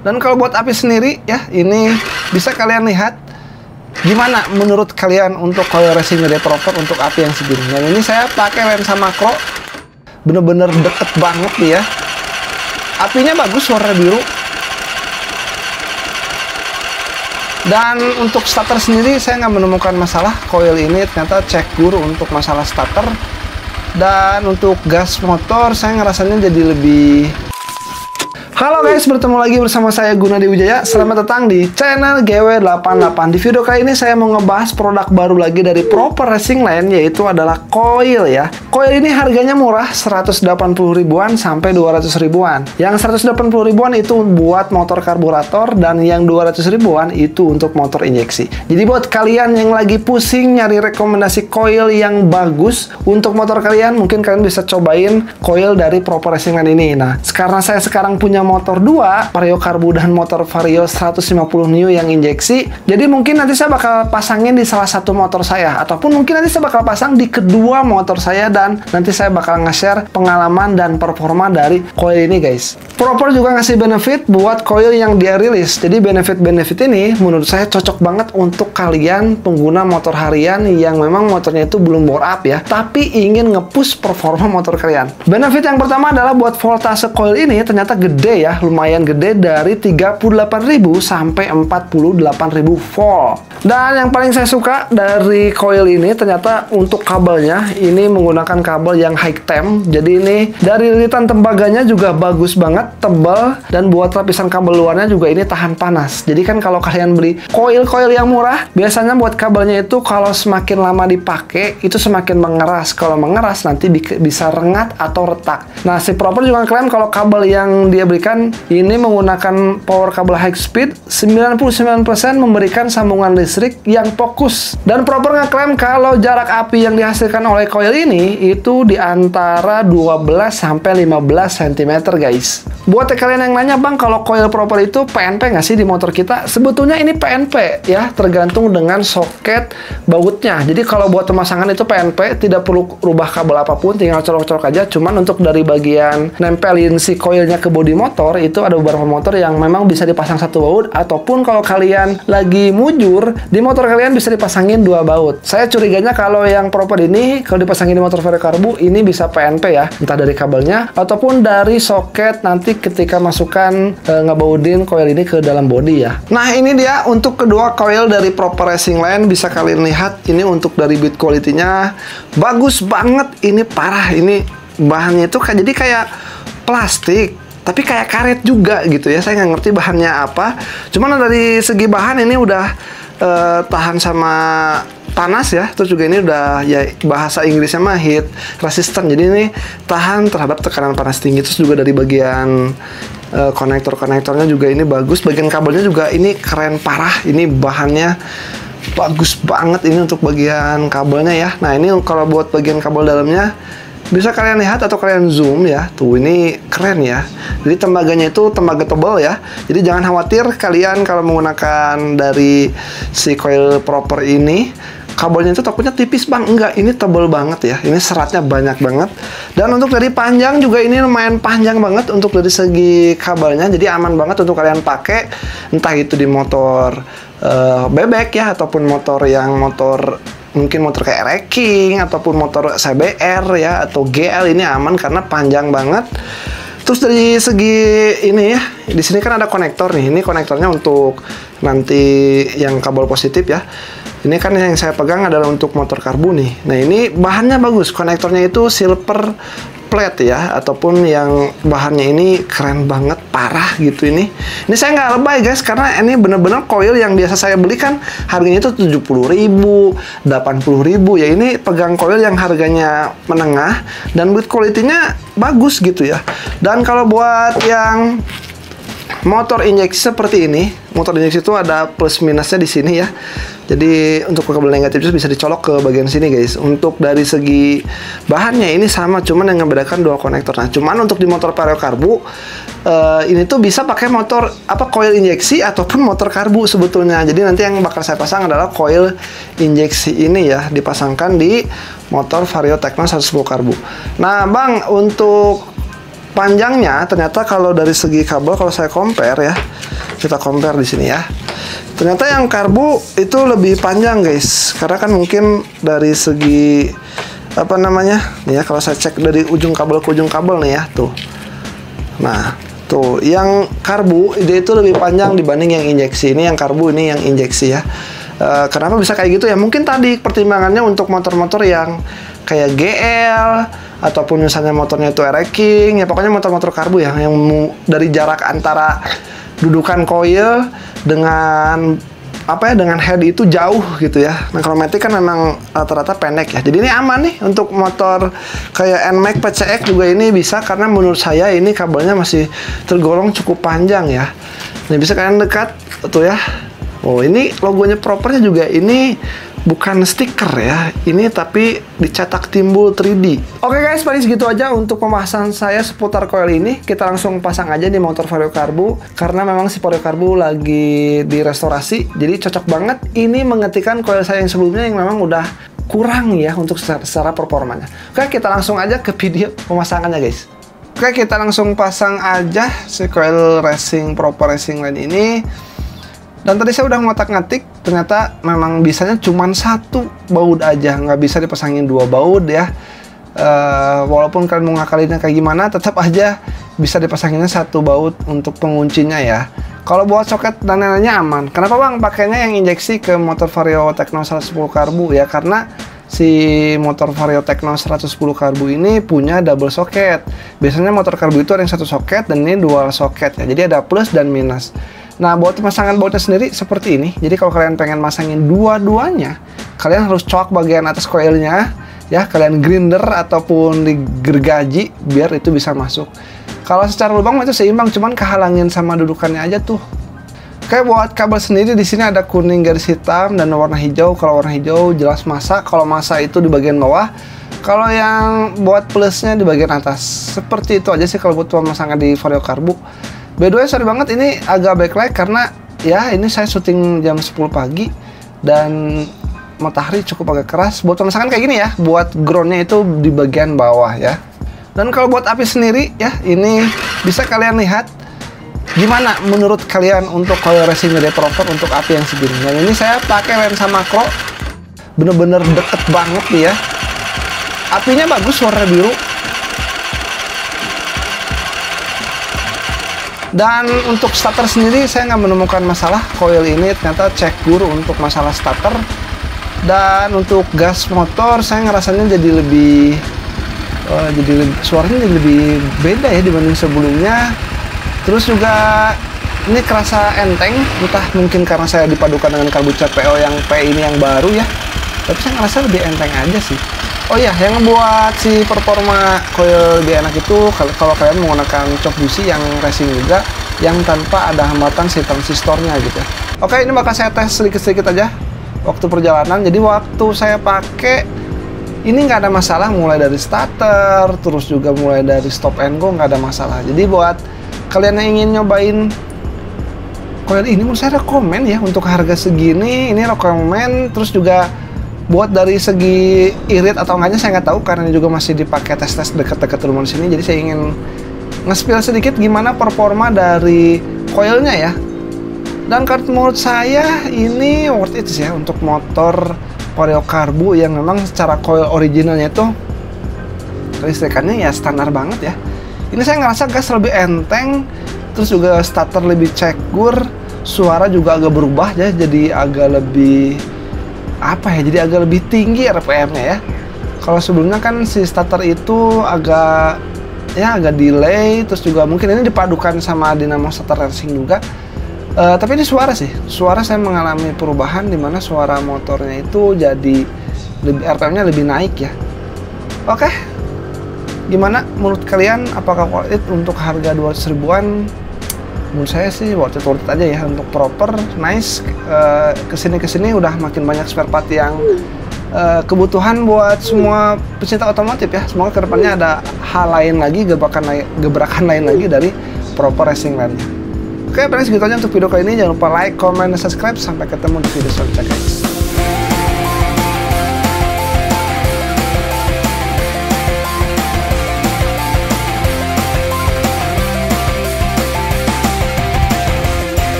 Dan kalau buat api sendiri ya, ini bisa kalian lihat gimana menurut kalian untuk coil racing dari proper untuk api yang segini. Yang ini saya pakai lensa makro, bener-bener deket banget ya. Apinya bagus, warna biru. Dan untuk starter sendiri saya nggak menemukan masalah. Coil ini ternyata cek guru untuk masalah starter. Dan untuk gas motor saya ngerasanya jadi lebih... Halo guys, bertemu lagi bersama saya Gunadi Wijaya. Selamat datang di channel GW88. Di video kali ini saya mau ngebahas produk baru lagi dari Proper Racing Line, yaitu adalah coil ya. Coil ini harganya murah, 180 ribuan sampai 200 ribuan. Yang 180 ribuan itu buat motor karburator, dan yang 200 ribuan itu untuk motor injeksi. Jadi buat kalian yang lagi pusing nyari rekomendasi coil yang bagus untuk motor kalian, mungkin kalian bisa cobain coil dari Proper Racing Line ini. Nah, karena saya sekarang punya motor 2, Vario Karbu dan motor Vario 150 New yang injeksi. Jadi mungkin nanti saya bakal pasangin di salah satu motor saya, ataupun mungkin nanti saya bakal pasang di kedua motor saya, dan nanti saya bakal nge-share pengalaman dan performa dari coil ini guys. Proper juga ngasih benefit buat coil yang dia rilis. Jadi benefit-benefit ini menurut saya cocok banget untuk kalian pengguna motor harian yang memang motornya itu belum bore up ya, tapi ingin nge-push performa motor kalian. Benefit yang pertama adalah buat voltase coil ini ternyata gede ya, lumayan gede, dari 38.000 sampai 48.000 volt. Dan yang paling saya suka dari coil ini ternyata untuk kabelnya ini menggunakan kabel yang high temp. Jadi ini dari lilitan tembaganya juga bagus banget, tebal, dan buat lapisan kabel luarnya juga ini tahan panas. Jadi kan kalau kalian beli coil-coil yang murah, biasanya buat kabelnya itu kalau semakin lama dipakai itu semakin mengeras. Kalau mengeras nanti bisa rengat atau retak. Nah, si Proper juga klaim kalau kabel yang dia berikan ini menggunakan power kabel high speed, 99% memberikan sambungan listrik yang fokus. Dan Proper ngeklaim kalau jarak api yang dihasilkan oleh coil ini itu di antara 12 sampai 15 cm guys. Buat kalian yang nanya, bang, kalau coil Proper itu PNP nggak sih di motor kita? Sebetulnya ini PNP ya, tergantung dengan soket bautnya. Jadi kalau buat pemasangan itu PNP, tidak perlu rubah kabel apapun, tinggal colok-colok aja. Cuman untuk dari bagian nempelin si coilnya ke bodi motor, itu ada beberapa motor yang memang bisa dipasang satu baut, ataupun kalau kalian lagi mujur di motor kalian bisa dipasangin dua baut. Saya curiganya kalau yang Proper ini kalau dipasangin di motor Vario Karbu ini bisa PNP ya, entah dari kabelnya ataupun dari soket nanti ketika masukkan ngebaudin coil ini ke dalam bodi ya. Nah, ini dia untuk kedua coil dari Proper Racing Line. Bisa kalian lihat ini untuk dari build quality-nya bagus banget, ini parah. Ini bahannya itu jadi kayak plastik tapi kayak karet juga gitu ya. Saya nggak ngerti bahannya apa, cuman dari segi bahan ini udah tahan sama panas ya. Terus juga ini udah ya bahasa Inggrisnya mah heat resistant, jadi ini tahan terhadap tekanan panas tinggi. Terus juga dari bagian konektor-konektornya juga ini bagus. Bagian kabelnya juga ini keren parah, ini bahannya bagus banget ini untuk bagian kabelnya ya. Nah, ini kalau buat bagian kabel dalamnya bisa kalian lihat atau kalian zoom ya. Tuh, ini keren ya. Jadi tembaganya itu tembaga tebal ya. Jadi jangan khawatir kalian kalau menggunakan dari si coil Proper ini kabelnya itu takutnya tipis, bang. Enggak, ini tebal banget ya. Ini seratnya banyak banget. Dan untuk dari panjang juga ini lumayan panjang banget untuk dari segi kabelnya. Jadi aman banget untuk kalian pakai entah itu di motor bebek ya, ataupun motor yang mungkin motor kayak Wrecking ataupun motor CBR ya atau GL. Ini aman karena panjang banget. Terus dari segi ini ya, di sini kan ada konektor nih. Ini konektornya untuk nanti yang kabel positif ya. Ini kan yang saya pegang adalah untuk motor karbu nih. Nah, ini bahannya bagus. Konektornya itu silver plate ya, ataupun yang bahannya ini keren banget, parah gitu ini. Ini saya nggak lebay guys, karena ini bener-bener coil yang biasa saya beli kan harganya itu 70.000, 80.000 ya. Ini pegang coil yang harganya menengah dan build quality-nya bagus gitu ya. Dan kalau buat yang motor injeksi seperti ini, motor injeksi itu ada plus minusnya di sini ya. Jadi untuk kabel negatif itu bisa dicolok ke bagian sini guys. Untuk dari segi bahannya ini sama, cuman yang membedakan dual konektor. Nah, cuman untuk di motor Vario Karbu ini tuh bisa pakai motor coil injeksi ataupun motor karbu sebetulnya. Jadi nanti yang bakal saya pasang adalah coil injeksi ini ya, dipasangkan di motor Vario Tecno 110 Karbu. Nah, bang, untuk panjangnya ternyata kalau dari segi kabel, kalau saya compare ya, kita compare di sini ya. Ternyata yang karbu itu lebih panjang guys, karena kan mungkin dari segi apa namanya nih ya, kalau saya cek dari ujung kabel ke ujung kabel nih ya tuh. Nah tuh yang karbu dia itu lebih panjang dibanding yang injeksi. Ini yang karbu, ini yang injeksi ya. Kenapa bisa kayak gitu ya? Mungkin tadi pertimbangannya untuk motor-motor yang kayak GL ataupun misalnya motornya itu King ya, pokoknya motor-motor karbu ya, yang dari jarak antara dudukan coil dengan apa ya, dengan head itu jauh gitu ya. Nah kalau Matic kan memang rata-rata pendek ya, jadi ini aman nih untuk motor kayak NMAX PCX juga ini bisa, karena menurut saya ini kabelnya masih tergolong cukup panjang ya. Ini bisa kalian dekat tuh ya. Oh ini logonya propernya juga ini bukan stiker ya, ini tapi dicetak timbul 3D. Oke guys, paling segitu aja untuk pembahasan saya seputar coil ini. Kita langsung pasang aja di motor Vario Karbu, karena memang si Vario Karbu lagi direstorasi, jadi cocok banget ini menggantikan coil saya yang sebelumnya yang memang udah kurang ya untuk secara performanya. Oke, kita langsung aja ke video pemasangannya guys. Oke, kita langsung pasang aja si coil racing proper racing line ini. Dan tadi saya udah ngotak-ngatik, ternyata memang bisanya cuma satu baut aja, nggak bisa dipasangin dua baut ya. Walaupun kalian mau ngakalinnya kayak gimana, tetap aja bisa dipasanginnya satu baut untuk penguncinya ya. Kalau buat soket dan lain-lainnya aman. Kenapa bang pakainya yang injeksi ke motor Vario Tekno 110 karbu ya? Karena si motor Vario Tekno 110 karbu ini punya double soket. Biasanya motor karbu itu ada yang satu soket dan ini dual soket ya. Jadi ada plus dan minus. Nah, buat pemasangan bautnya sendiri seperti ini. Jadi kalau kalian pengen masangin dua-duanya, kalian harus coak bagian atas coilnya ya, kalian grinder ataupun digergaji biar itu bisa masuk. Kalau secara lubang itu seimbang, cuman kehalangin sama dudukannya aja tuh. Oke, buat kabel sendiri di sini ada kuning garis hitam dan warna hijau. Kalau warna hijau jelas masa, kalau masa itu di bagian bawah. Kalau yang buat plusnya di bagian atas. Seperti itu aja sih kalau buat pemasangan di Vario Karbu. By the way, sorry banget ini agak backlight karena ya ini saya syuting jam 10 pagi dan matahari cukup agak keras. Buat pemasangan kayak gini ya, buat groundnya itu di bagian bawah ya. Dan kalau buat api sendiri ya, ini bisa kalian lihat gimana menurut kalian untuk coil racing dari proper untuk api yang segini. Dan ini saya pakai lensa makro, bener-bener deket banget nih ya. Apinya bagus, warna biru. Dan untuk starter sendiri saya nggak menemukan masalah coil ini, ternyata cek guru untuk masalah starter. Dan untuk gas motor saya ngerasanya jadi lebih suaranya jadi lebih beda ya dibanding sebelumnya. Terus juga ini kerasa enteng, entah mungkin karena saya dipadukan dengan karbu CPO yang P ini yang baru ya, tapi saya ngerasa lebih enteng aja sih. Oh iya, yang buat si performa coil lebih enak itu kalau kalian menggunakan chok busi yang racing juga, yang tanpa ada hambatan si transistornya gitu. Oke, ini bakal saya tes sedikit-sedikit aja waktu perjalanan. Jadi waktu saya pakai ini nggak ada masalah, mulai dari starter, terus juga mulai dari stop and go nggak ada masalah. Jadi buat kalian yang ingin nyobain coil ini, menurut saya rekomen ya untuk harga segini. Ini rekomen. Terus juga buat dari segi irit atau enggaknya saya nggak tahu, karena ini juga masih dipakai tes-tes dekat-dekat rumah sini. Jadi saya ingin nge-spill sedikit gimana performa dari coilnya ya. Dan menurut saya ini worth it sih ya untuk motor Vario Karbu yang memang secara coil originalnya itu kelistrikannya ya standar banget ya. Ini saya ngerasa gas lebih enteng, terus juga starter lebih cekur, suara juga agak berubah ya, jadi agak lebih apa ya, jadi agak lebih tinggi RPM-nya ya. Kalau sebelumnya kan si starter itu agak delay, terus juga mungkin ini dipadukan sama dinamo starter racing juga. Tapi ini suara saya mengalami perubahan, dimana suara motornya itu jadi lebih RPM-nya lebih naik ya. Oke, gimana menurut kalian? Apakah worth it untuk harga 200 ribuan? Menurut saya sih worth it aja ya untuk proper, nice. Kesini udah makin banyak spare part yang kebutuhan buat semua pecinta otomotif ya. Semoga kedepannya ada hal lain lagi, gebrakan lain lagi dari proper racing line-nya. Oke, paling segitu aja untuk video kali ini. Jangan lupa like, comment, dan subscribe. Sampai ketemu di video selanjutnya guys.